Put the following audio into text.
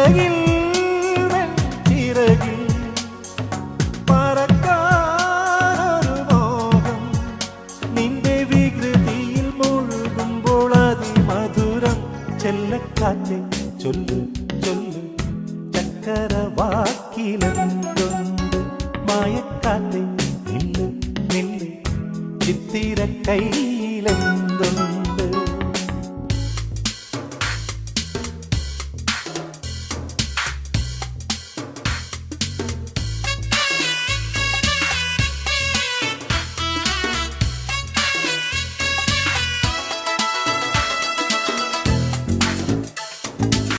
ചിറകിൽ ചിറകിൽ പറക്കാനൊരു മോഹം നിന്റെ വികൃതിയിൽ മുഴുകുമ്പോൾ അതിമധുരം ചെല്ലക്കാറ്റെ ചൊല്ലു ചൊല്ലു ചക്കരവാക്കിലെ